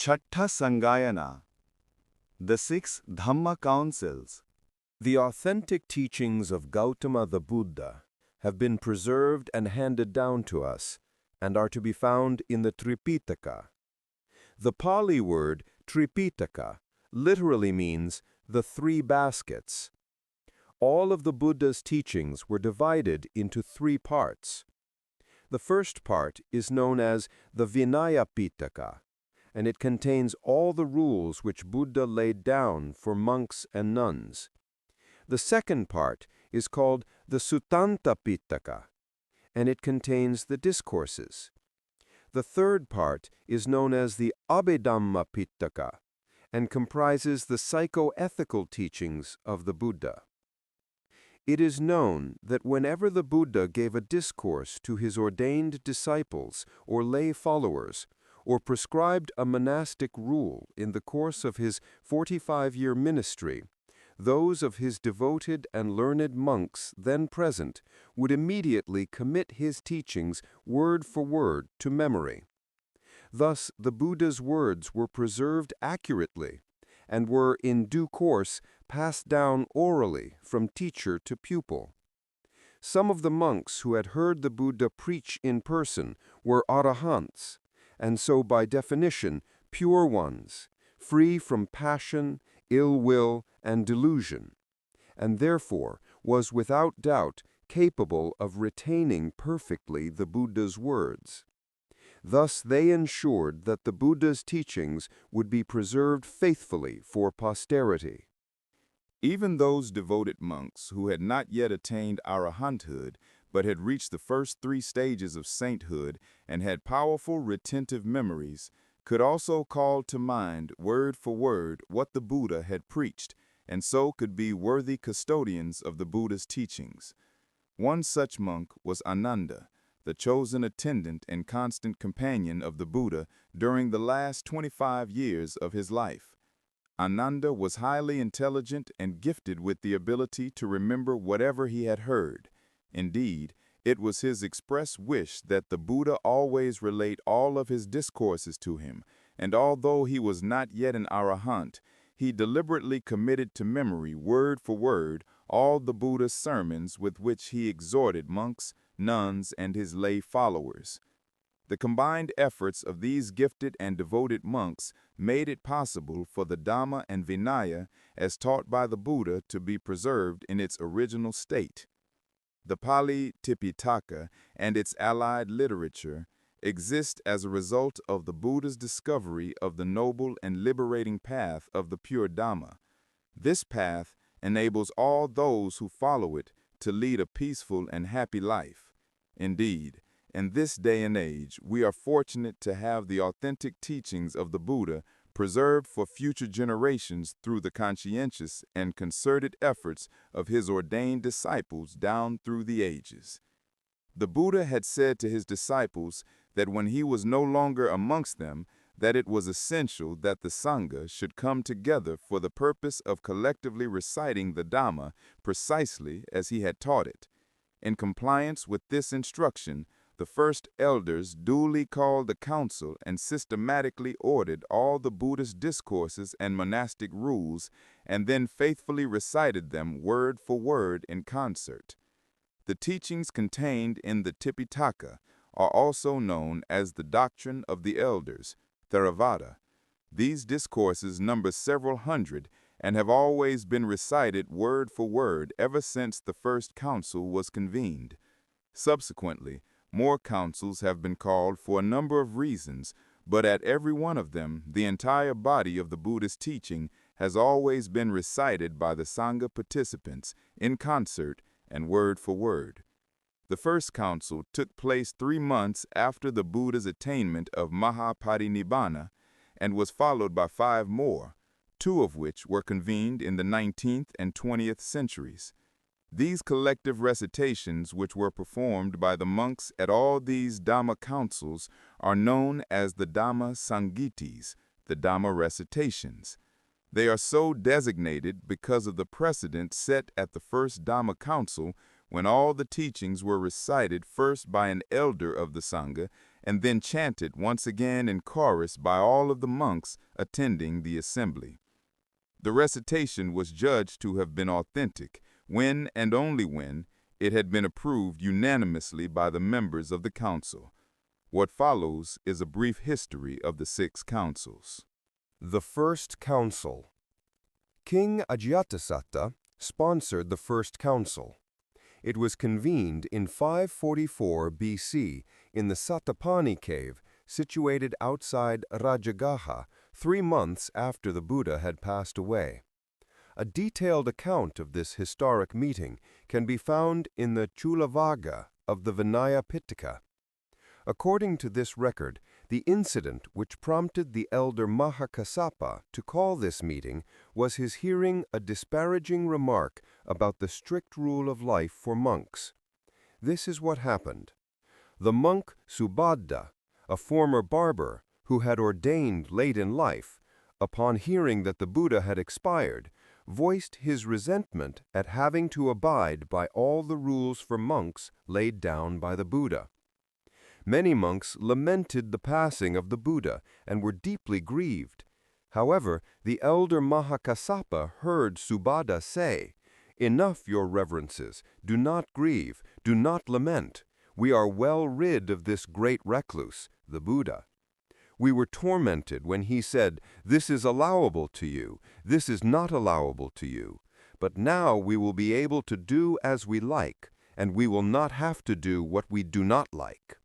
Chhattha Saṅgāyana, the Six Dhamma Councils. The authentic teachings of Gautama the Buddha have been preserved and handed down to us, and are to be found in the Tipitaka. The Pali word Tipitaka literally means the three baskets. All of the Buddha's teachings were divided into three parts. The first part is known as the Vinaya Pitaka, and it contains all the rules which Buddha laid down for monks and nuns. The second part is called the Suttanta Pitaka, and it contains the discourses. The third part is known as the Abhidhamma Pitaka, and comprises the psycho-ethical teachings of the Buddha. It is known that whenever the Buddha gave a discourse to his ordained disciples or lay followers, or prescribed a monastic rule in the course of his 45-year ministry, those of his devoted and learned monks then present would immediately commit his teachings word for word to memory. Thus, the Buddha's words were preserved accurately and were, in due course, passed down orally from teacher to pupil. Some of the monks who had heard the Buddha preach in person were Arahants, and so by definition pure ones, free from passion, ill will, and delusion, and therefore was without doubt capable of retaining perfectly the Buddha's words. Thus they ensured that the Buddha's teachings would be preserved faithfully for posterity. Even those devoted monks who had not yet attained arahanthood, but had reached the first three stages of sainthood and had powerful retentive memories, could also call to mind word for word what the Buddha had preached, and so could be worthy custodians of the Buddha's teachings. One such monk was Ananda, the chosen attendant and constant companion of the Buddha during the last 25 years of his life. Ananda was highly intelligent and gifted with the ability to remember whatever he had heard. Indeed, it was his express wish that the Buddha always relate all of his discourses to him, and although he was not yet an arahant, he deliberately committed to memory word for word all the Buddha's sermons with which he exhorted monks, nuns, and his lay followers. The combined efforts of these gifted and devoted monks made it possible for the Dhamma and Vinaya, as taught by the Buddha, to be preserved in its original state. The Pali Tipitaka and its allied literature exist as a result of the Buddha's discovery of the noble and liberating path of the pure Dhamma. This path enables all those who follow it to lead a peaceful and happy life. Indeed, in this day and age, we are fortunate to have the authentic teachings of the Buddha preserved for future generations through the conscientious and concerted efforts of his ordained disciples down through the ages. The Buddha had said to his disciples that when he was no longer amongst them, that it was essential that the Sangha should come together for the purpose of collectively reciting the Dhamma precisely as he had taught it. In compliance with this instruction, the first elders duly called the council and systematically ordered all the Buddhist discourses and monastic rules, and then faithfully recited them word for word in concert. The teachings contained in the Tipitaka are also known as the doctrine of the elders, Theravāda. These discourses number several hundred and have always been recited word for word ever since the first council was convened. Subsequently, more councils have been called for a number of reasons, but at every one of them, the entire body of the Buddhist teaching has always been recited by the Sangha participants in concert and word for word. The first council took place 3 months after the Buddha's attainment of Mahaparinibbana and was followed by 5 more, 2 of which were convened in the 19th and 20th centuries. These collective recitations, which were performed by the monks at all these Dhamma councils, are known as the Dhamma Sangitis, the Dhamma recitations. They are so designated because of the precedent set at the first Dhamma council, when all the teachings were recited first by an elder of the Sangha and then chanted once again in chorus by all of the monks attending the assembly. The recitation was judged to have been authentic when and only when it had been approved unanimously by the members of the council. What follows is a brief history of the Six Councils. The First Council. King Ajatasattu sponsored the First Council. It was convened in 544 BC in the Satapani cave situated outside Rajagaha 3 months after the Buddha had passed away. A detailed account of this historic meeting can be found in the Theravāda of the Vinaya Pitaka. According to this record, the incident which prompted the elder Mahakassapa to call this meeting was his hearing a disparaging remark about the strict rule of life for monks. This is what happened. The monk Subhadda, a former barber who had ordained late in life, upon hearing that the Buddha had expired, voiced his resentment at having to abide by all the rules for monks laid down by the Buddha. Many monks lamented the passing of the Buddha and were deeply grieved. However, the elder Mahakassapa heard Subhadda say, "Enough, your reverences, do not grieve, do not lament. We are well rid of this great recluse, the Buddha. We were tormented when he said, 'This is allowable to you, this is not allowable to you.' But now we will be able to do as we like, and we will not have to do what we do not like."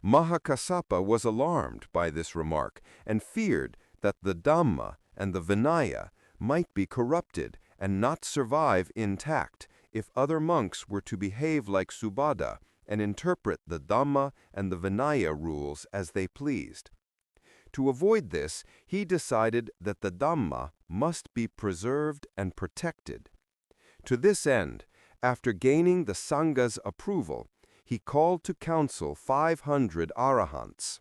Mahakassapa was alarmed by this remark and feared that the Dhamma and the Vinaya might be corrupted and not survive intact if other monks were to behave like Subhadda and interpret the Dhamma and the Vinaya rules as they pleased. To avoid this, he decided that the Dhamma must be preserved and protected. To this end, after gaining the Sangha's approval, he called to council 500 Arahants.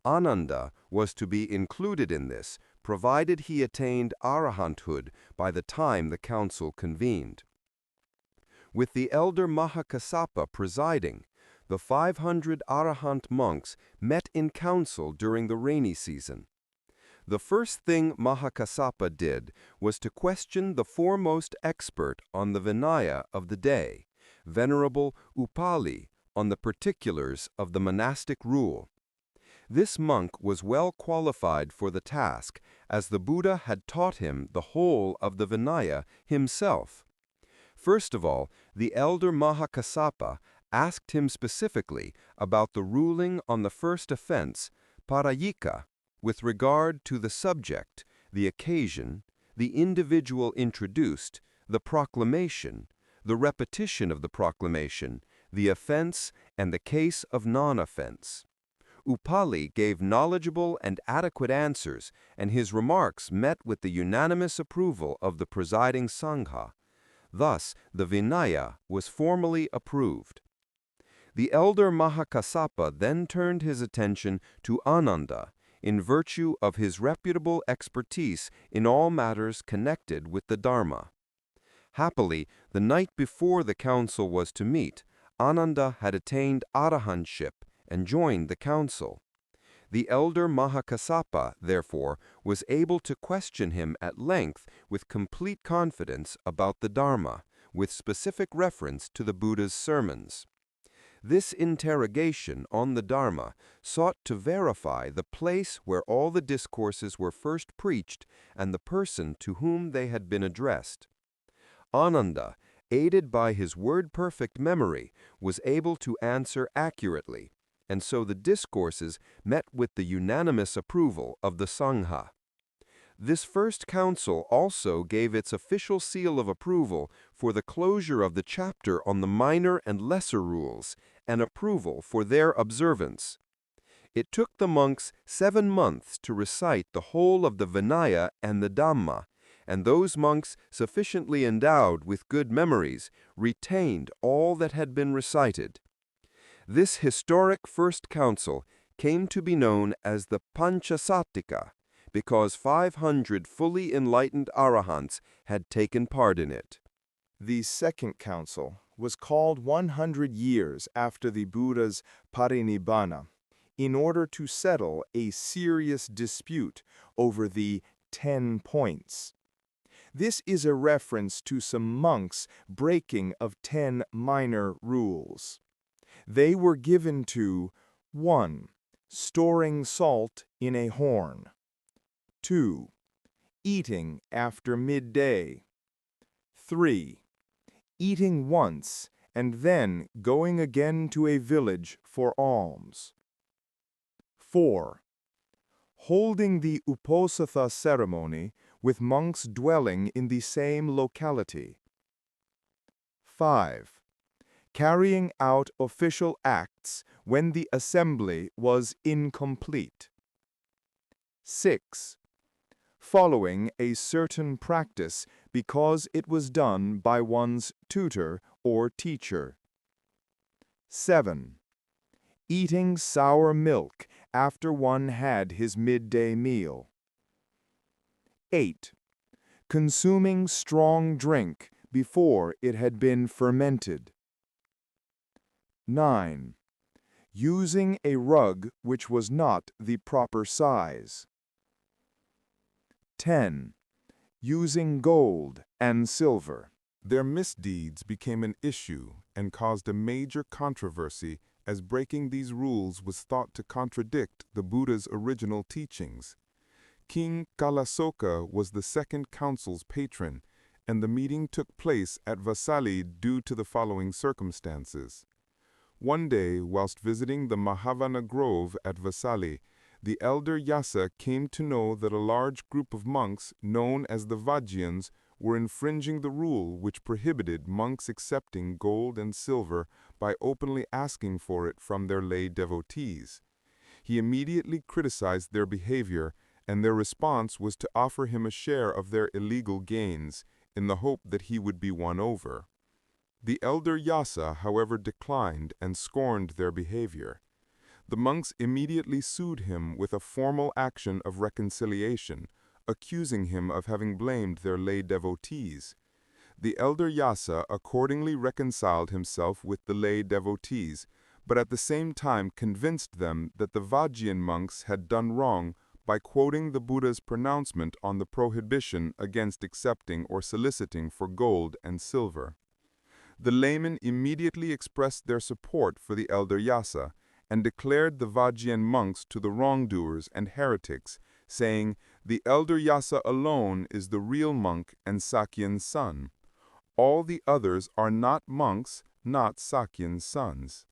Ananda was to be included in this, provided he attained Arahanthood by the time the council convened. With the elder Mahakassapa presiding, the 500 Arahant monks met in council during the rainy season. The first thing Mahakassapa did was to question the foremost expert on the Vinaya of the day, Venerable Upali, on the particulars of the monastic rule. This monk was well qualified for the task, as the Buddha had taught him the whole of the Vinaya himself. First of all, the elder Mahakassapa asked him specifically about the ruling on the first offense, parayika, with regard to the subject, the occasion, the individual introduced, the proclamation, the repetition of the proclamation, the offense, and the case of non-offense. Upali gave knowledgeable and adequate answers, and his remarks met with the unanimous approval of the presiding Sangha. Thus, the Vinaya was formally approved. The elder Mahakassapa then turned his attention to Ananda, in virtue of his reputable expertise in all matters connected with the Dharma. Happily, the night before the council was to meet, Ananda had attained arahantship and joined the council. The elder Mahakassapa, therefore, was able to question him at length with complete confidence about the Dharma, with specific reference to the Buddha's sermons. This interrogation on the Dharma sought to verify the place where all the discourses were first preached and the person to whom they had been addressed. Ananda, aided by his word-perfect memory, was able to answer accurately, and so the discourses met with the unanimous approval of the Sangha. This first council also gave its official seal of approval for the closure of the chapter on the minor and lesser rules, and approval for their observance. It took the monks 7 months to recite the whole of the Vinaya and the Dhamma, and those monks sufficiently endowed with good memories retained all that had been recited. This historic first council came to be known as the Panchasatika, because 500 fully enlightened Arahants had taken part in it. The second council was called 100 years after the Buddha's parinibbana, in order to settle a serious dispute over the 10 points. This is a reference to some monks breaking of 10 minor rules. They were given to 1. Storing salt in a horn. 2. Eating after midday. 3. Eating once and then going again to a village for alms. 4. Holding the Uposatha ceremony with monks dwelling in the same locality. 5. Carrying out official acts when the assembly was incomplete. 6. Following a certain practice because it was done by one's tutor or teacher. 7. Eating sour milk after one had his midday meal. 8. Consuming strong drink before it had been fermented. 9. Using a rug which was not the proper size. 10. Using gold and silver. Their misdeeds became an issue and caused a major controversy, as breaking these rules was thought to contradict the Buddha's original teachings. King Kalasoka was the second council's patron, and the meeting took place at Vasali due to the following circumstances. One day, whilst visiting the Mahavana Grove at Vasali, the elder Yasa came to know that a large group of monks, known as the Vajjayans, were infringing the rule which prohibited monks accepting gold and silver by openly asking for it from their lay devotees. He immediately criticized their behavior, and their response was to offer him a share of their illegal gains, in the hope that he would be won over. The elder Yasa, however, declined and scorned their behavior. The monks immediately sued him with a formal action of reconciliation, accusing him of having blamed their lay devotees. The elder Yasa accordingly reconciled himself with the lay devotees, but at the same time convinced them that the Vajjayan monks had done wrong by quoting the Buddha's pronouncement on the prohibition against accepting or soliciting for gold and silver. The laymen immediately expressed their support for the elder Yasa and declared the Vajjayan monks to the wrongdoers and heretics, saying, "The elder Yasa alone is the real monk and Sakya's son. All the others are not monks, not Sakya's sons."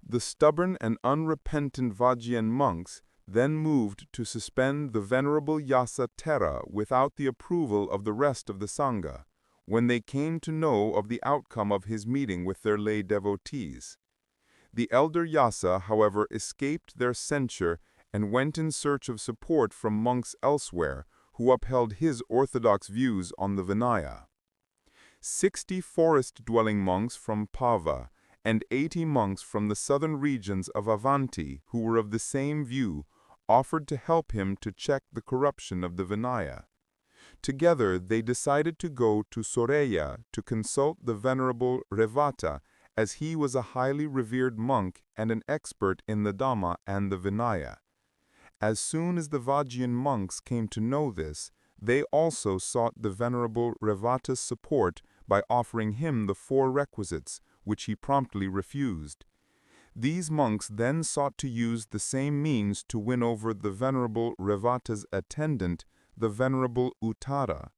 The stubborn and unrepentant Vajjayan monks then moved to suspend the venerable Yasa Thera without the approval of the rest of the Sangha, when they came to know of the outcome of his meeting with their lay devotees. The elder Yasa, however, escaped their censure and went in search of support from monks elsewhere who upheld his orthodox views on the Vinaya. 60 forest-dwelling monks from Pava and 80 monks from the southern regions of Avanti, who were of the same view, offered to help him to check the corruption of the Vinaya. Together, they decided to go to Soreya to consult the venerable Revata, as he was a highly revered monk and an expert in the Dhamma and the Vinaya. As soon as the Vajjayan monks came to know this, they also sought the venerable Revata's support by offering him the 4 requisites, which he promptly refused. These monks then sought to use the same means to win over the venerable Revata's attendant, the venerable Uttara.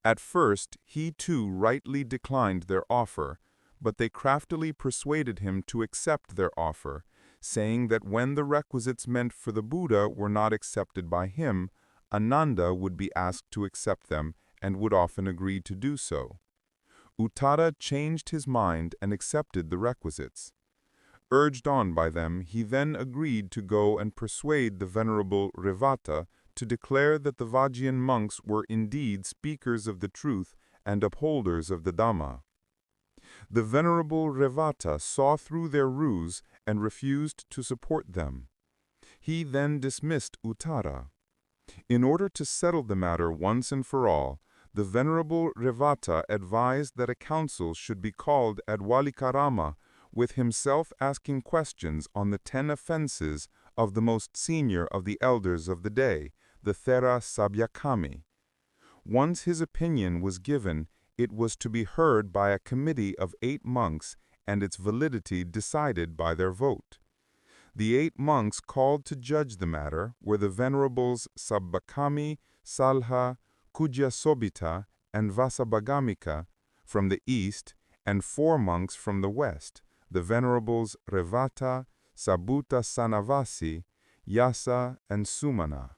At first, he too rightly declined their offer, but they craftily persuaded him to accept their offer, saying that when the requisites meant for the Buddha were not accepted by him, Ananda would be asked to accept them and would often agree to do so. Uttara changed his mind and accepted the requisites. Urged on by them, he then agreed to go and persuade the venerable Revata to declare that the Vajjayan monks were indeed speakers of the truth and upholders of the Dhamma. The venerable Revata saw through their ruse and refused to support them. He then dismissed Uttara. In order to settle the matter once and for all, the venerable Revata advised that a council should be called at Walikarama, with himself asking questions on the 10 offenses of the most senior of the elders of the day, the Thera Sabyakamī. Once his opinion was given, it was to be heard by a committee of 8 monks and its validity decided by their vote. The 8 monks called to judge the matter were the Venerables Sabbakami, Salha, Kujyasobita, and Vasabhagamika from the east, and 4 monks from the west, the Venerables Revata, Sabhuta Sanavasi, Yasa, and Sumana.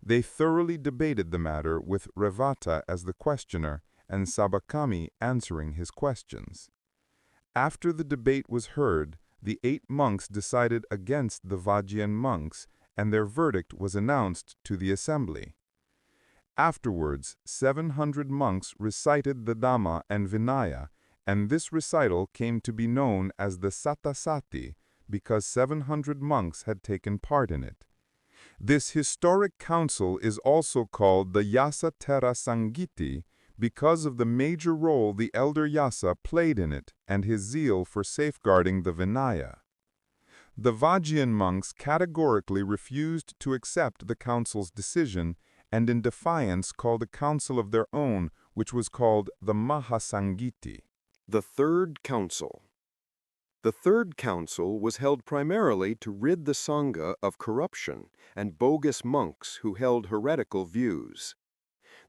They thoroughly debated the matter with Revata as the questioner and Sabbakami answering his questions. After the debate was heard, the 8 monks decided against the Vajjian monks, and their verdict was announced to the assembly. Afterwards, 700 monks recited the Dhamma and Vinaya, and this recital came to be known as the Sattasati because 700 monks had taken part in it. This historic council is also called the Yasa Thera Sangiti because of the major role the elder Yasa played in it and his zeal for safeguarding the Vinaya. The Vajjian monks categorically refused to accept the council's decision and in defiance called a council of their own, which was called the Mahasangiti. The Third Council. The Third Council was held primarily to rid the Sangha of corruption and bogus monks who held heretical views.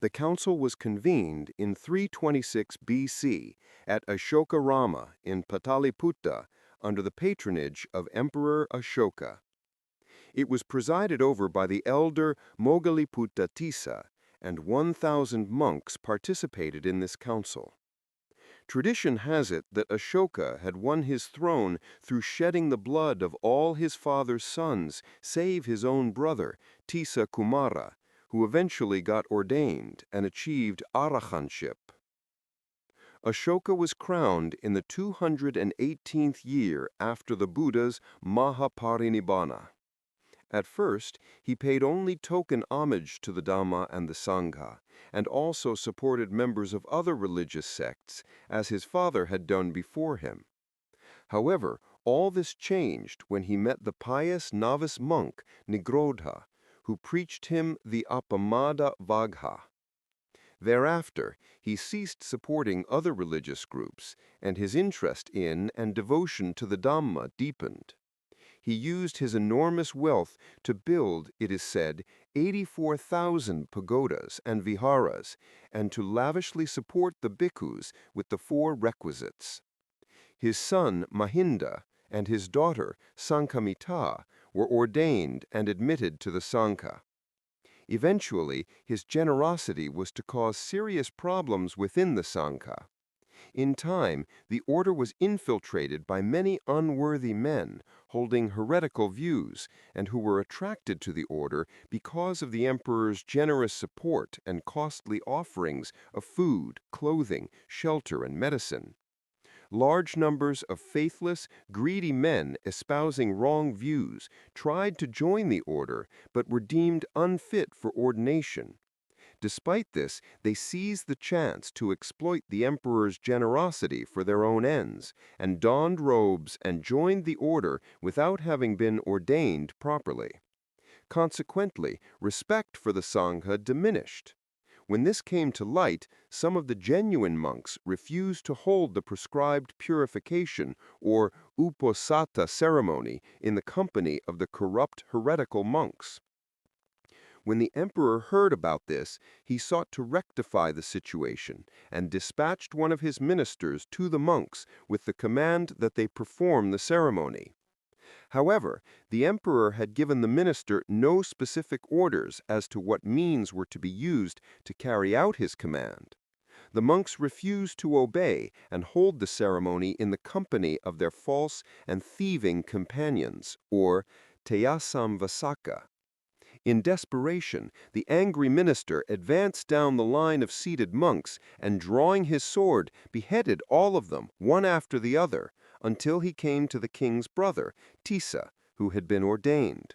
The council was convened in 326 BC at Ashoka Rama in Pataliputta under the patronage of Emperor Ashoka. It was presided over by the elder Moggaliputta Tissa, and 1,000 monks participated in this council. Tradition has it that Ashoka had won his throne through shedding the blood of all his father's sons, save his own brother, Tissa Kumara, who eventually got ordained and achieved arahantship. Ashoka was crowned in the 218th year after the Buddha's Mahaparinibbana. At first, he paid only token homage to the Dhamma and the Sangha, and also supported members of other religious sects, as his father had done before him. However, all this changed when he met the pious novice monk Nigrodha, who preached him the Appamada Vagha. Thereafter, he ceased supporting other religious groups, and his interest in and devotion to the Dhamma deepened. He used his enormous wealth to build, it is said, 84,000 pagodas and viharas, and to lavishly support the bhikkhus with the 4 requisites. His son Mahinda and his daughter Saṅgāyanas were ordained and admitted to the Sangha. Eventually, his generosity was to cause serious problems within the Sangha. In time, the order was infiltrated by many unworthy men holding heretical views and who were attracted to the order because of the emperor's generous support and costly offerings of food, clothing, shelter, and medicine. Large numbers of faithless, greedy men espousing wrong views tried to join the order but were deemed unfit for ordination. Despite this, they seized the chance to exploit the emperor's generosity for their own ends, and donned robes and joined the order without having been ordained properly. Consequently, respect for the Sangha diminished. When this came to light, some of the genuine monks refused to hold the prescribed purification or uposatha ceremony in the company of the corrupt heretical monks. When the emperor heard about this, he sought to rectify the situation and dispatched one of his ministers to the monks with the command that they perform the ceremony. However, the emperor had given the minister no specific orders as to what means were to be used to carry out his command. The monks refused to obey and hold the ceremony in the company of their false and thieving companions, or Teyasamvasaka. In desperation, the angry minister advanced down the line of seated monks and, drawing his sword, beheaded all of them, one after the other, until he came to the king's brother, Tissa, who had been ordained.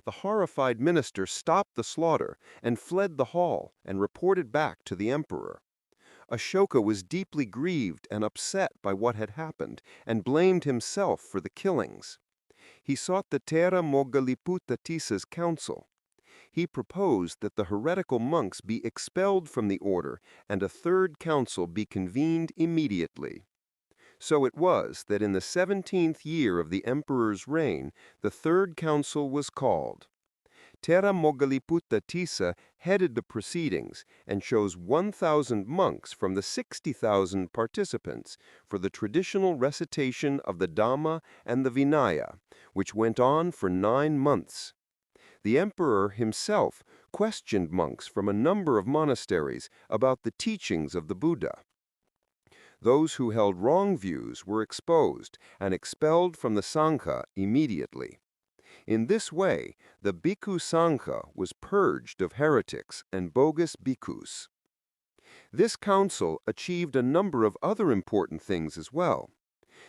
The horrified minister stopped the slaughter and fled the hall and reported back to the emperor. Ashoka was deeply grieved and upset by what had happened and blamed himself for the killings. He sought the Theravāda Tisa's council. He proposed that the heretical monks be expelled from the order and a third council be convened immediately. So it was that in the 17th year of the emperor's reign, the third council was called. Theravāda Tisa headed the proceedings and chose 1,000 monks from the 60,000 participants for the traditional recitation of the Dhamma and the Vinaya, which went on for 9 months. The emperor himself questioned monks from a number of monasteries about the teachings of the Buddha. Those who held wrong views were exposed and expelled from the Sangha immediately. In this way, the Bhikkhu Sangha was purged of heretics and bogus bhikkhus. This council achieved a number of other important things as well.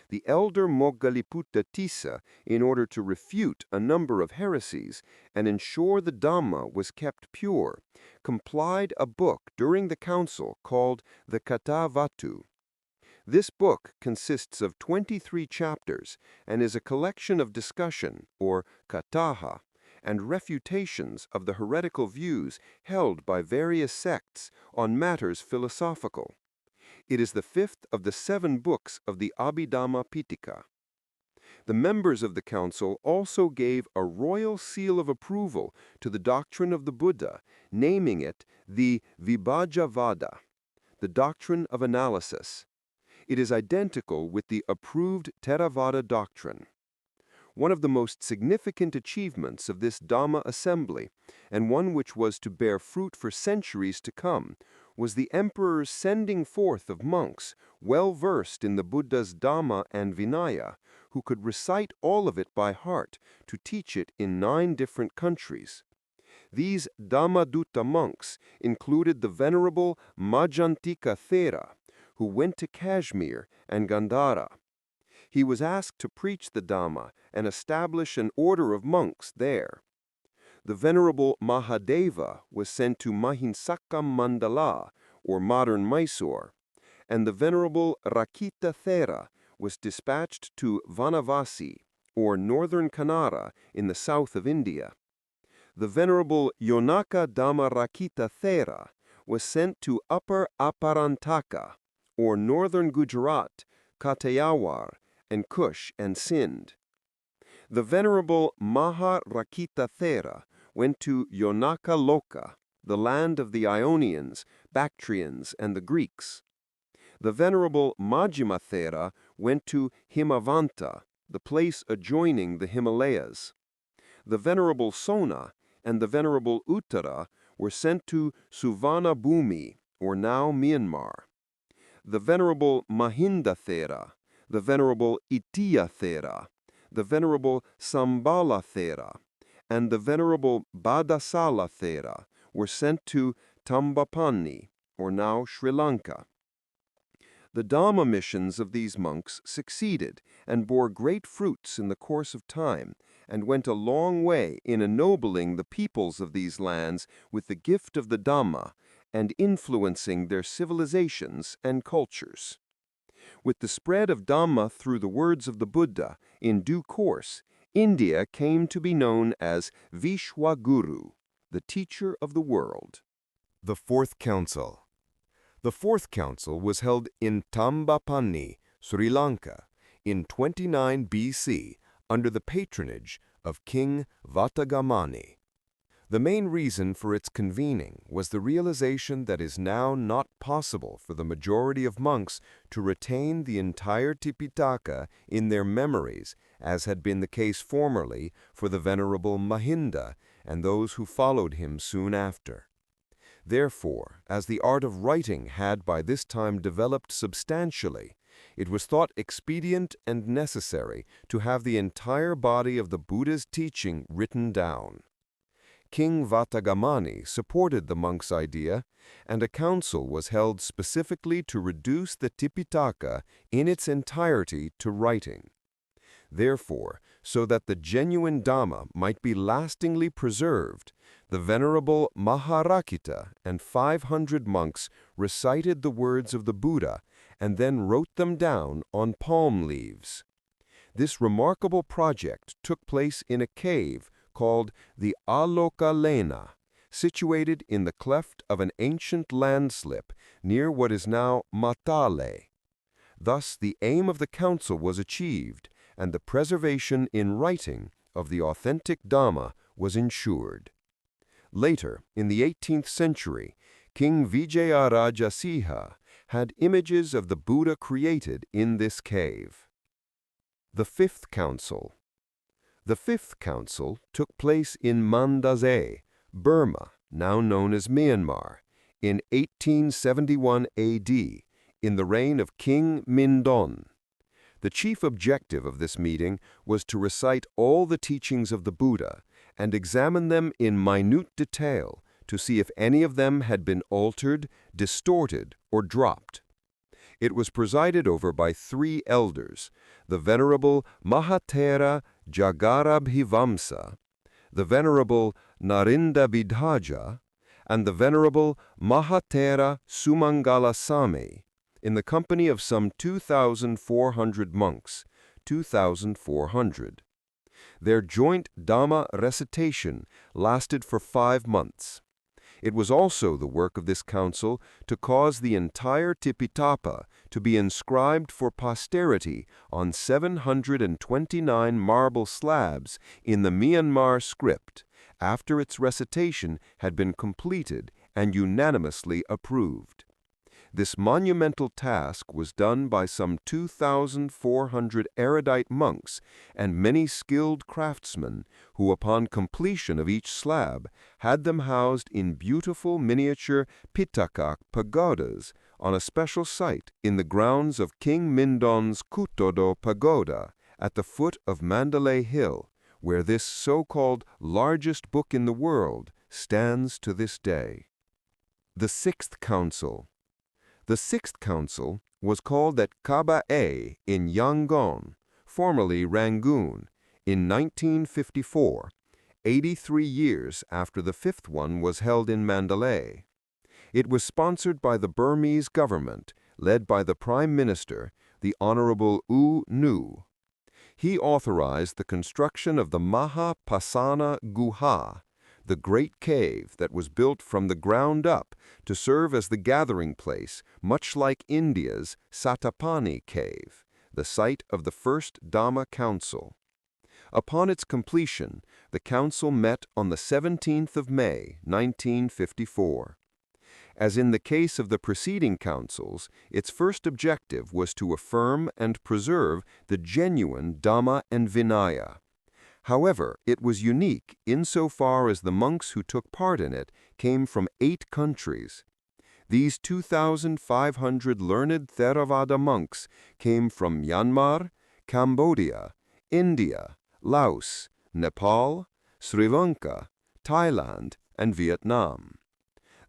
The elder Moggaliputta Tissa, in order to refute a number of heresies and ensure the Dhamma was kept pure, complied a book during the council called the Kathavatu. This book consists of 23 chapters and is a collection of discussion, or kataha, and refutations of the heretical views held by various sects on matters philosophical. It is the 5th of the 7 books of the Abhidhamma Pitaka. The members of the council also gave a royal seal of approval to the doctrine of the Buddha, naming it the Vibhajavada, the doctrine of analysis. It is identical with the approved Theravāda doctrine. One of the most significant achievements of this Dhamma assembly, and one which was to bear fruit for centuries to come, was the emperor's sending forth of monks well versed in the Buddha's Dhamma and Vinaya, who could recite all of it by heart to teach it in 9 different countries. These Dhammadutta monks included the Venerable Majjhantika Thera, who went to Kashmir and Gandhara. He was asked to preach the Dhamma and establish an order of monks there. The Venerable Mahadeva was sent to Mahinsakam Mandala, or modern Mysore, and the Venerable Rakita Thera was dispatched to Vanavasi, or northern Kanara, in the south of India. The Venerable Yonaka Dhamma Rakita Thera was sent to Upper Aparantaka, or northern Gujarat, Katayawar, and Kush and Sindh. The Venerable Maha Rakita Thera went to Yonaka Loka, the land of the Ionians, Bactrians, and the Greeks. The Venerable Majjhima Thera went to Himavanta, the place adjoining the Himalayas. The Venerable Sona and the Venerable Uttara were sent to Suvarna Bhumi, or now Myanmar. The Venerable Mahinda Thera, the Venerable Itiya Thera, the Venerable Sambala Thera, and the Venerable Badasala Thera were sent to Tambapani, or now Sri Lanka. The Dhamma missions of these monks succeeded and bore great fruits in the course of time, and went a long way in ennobling the peoples of these lands with the gift of the Dhamma and influencing their civilizations and cultures. With the spread of Dhamma through the words of the Buddha, in due course, India came to be known as Vishwaguru, the teacher of the world. The Fourth Council. The Fourth Council was held in Tambapani, Sri Lanka, in 29 BC under the patronage of King Vatagamani. The main reason for its convening was the realization that it is now not possible for the majority of monks to retain the entire Tipitaka in their memories, as had been the case formerly for the Venerable Mahinda and those who followed him soon after. Therefore, as the art of writing had by this time developed substantially, it was thought expedient and necessary to have the entire body of the Buddha's teaching written down. King Vatagamani supported the monks' idea, and a council was held specifically to reduce the Tipitaka in its entirety to writing. Therefore, so that the genuine Dhamma might be lastingly preserved, the Venerable Maharakita and 500 monks recited the words of the Buddha and then wrote them down on palm leaves. This remarkable project took place in a cave called the Alokalena, situated in the cleft of an ancient landslip near what is now Matale. Thus, the aim of the council was achieved, and the preservation in writing of the authentic Dhamma was ensured. Later, in the 18th century, King Vijayarajasiha had images of the Buddha created in this cave. The Fifth Council. The Fifth Council took place in Mandazé, Burma, now known as Myanmar, in 1871 AD, in the reign of King Mindon. The chief objective of this meeting was to recite all the teachings of the Buddha and examine them in minute detail to see if any of them had been altered, distorted, or dropped. It was presided over by 3 elders, the Venerable Mahatera Jagarabhivamsa, the Venerable Narindabidhaja, and the Venerable Mahatera Sumangalasame, in the company of some 2,400 monks, 2,400. Their joint Dhamma recitation lasted for 5 months. It was also the work of this council to cause the entire Tipitaka to be inscribed for posterity on 729 marble slabs in the Myanmar script, after its recitation had been completed and unanimously approved. This monumental task was done by some 2,400 erudite monks and many skilled craftsmen who, upon completion of each slab, had them housed in beautiful miniature Pitaka pagodas on a special site in the grounds of King Mindon's Kutodo Pagoda at the foot of Mandalay Hill, where this so-called largest book in the world stands to this day. The Sixth Council. The Sixth Council was called at Kaba-A in Yangon, formerly Rangoon, in 1954, 83 years after the fifth one was held in Mandalay. It was sponsored by the Burmese government, led by the Prime Minister, the Honorable U Nu. He authorized the construction of the Mahapasana Guha, the great cave that was built from the ground up to serve as the gathering place, much like India's Satapani Cave, the site of the first Dhamma Council. Upon its completion, the council met on the 17th of May, 1954. As in the case of the preceding councils, its first objective was to affirm and preserve the genuine Dhamma and Vinaya. However, it was unique insofar as the monks who took part in it came from 8 countries. These 2,500 learned Theravāda monks came from Myanmar, Cambodia, India, Laos, Nepal, Sri Lanka, Thailand, and Vietnam.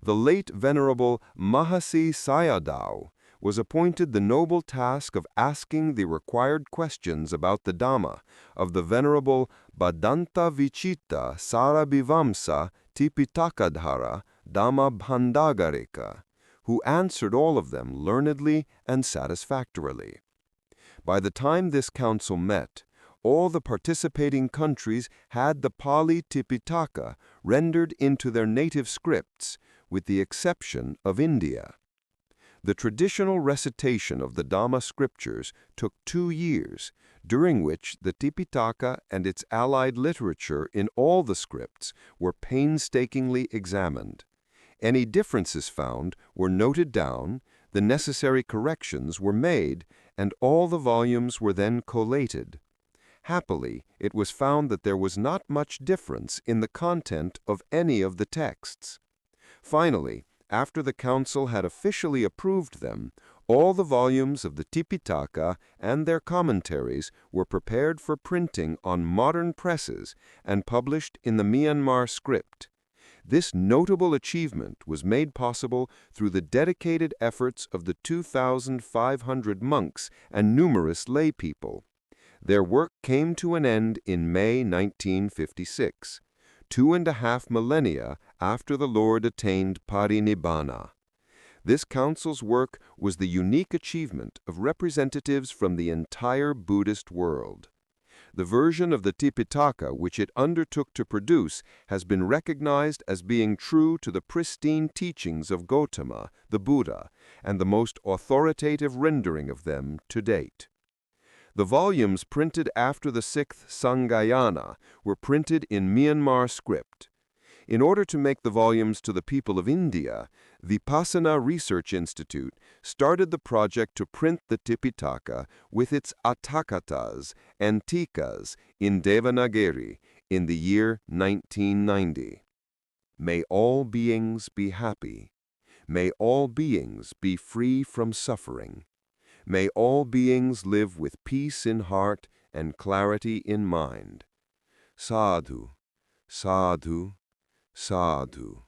The late Venerable Mahasi Sayadaw was appointed the noble task of asking the required questions about the Dhamma of the Venerable Bhadanta Vichitta Sarabhivamsa Tipitakadhara Dhamma Bhandagarika, who answered all of them learnedly and satisfactorily. By the time this council met, all the participating countries had the Pali Tipitaka rendered into their native scripts, with the exception of India. The traditional recitation of the Dhamma scriptures took 2 years, during which the Tipitaka and its allied literature in all the scripts were painstakingly examined. Any differences found were noted down, the necessary corrections were made, and all the volumes were then collated. Happily, it was found that there was not much difference in the content of any of the texts. Finally, after the council had officially approved them, all the volumes of the Tipitaka and their commentaries were prepared for printing on modern presses and published in the Myanmar script. This notable achievement was made possible through the dedicated efforts of the 2,500 monks and numerous lay people. Their work came to an end in May 1956, 2.5 millennia after the Lord attained parinibbana. This council's work was the unique achievement of representatives from the entire Buddhist world. The version of the Tipitaka which it undertook to produce has been recognized as being true to the pristine teachings of Gautama, the Buddha, and the most authoritative rendering of them to date. The volumes printed after the 6th Saṅgāyana were printed in Myanmar script. In order to make the volumes to the people of India, Vipassana Research Institute started the project to print the Tipitaka with its Atthakatas and Tikas in Devanagari in the year 1990. May all beings be happy. May all beings be free from suffering. May all beings live with peace in heart and clarity in mind. Sadhu, sadhu, sadhu.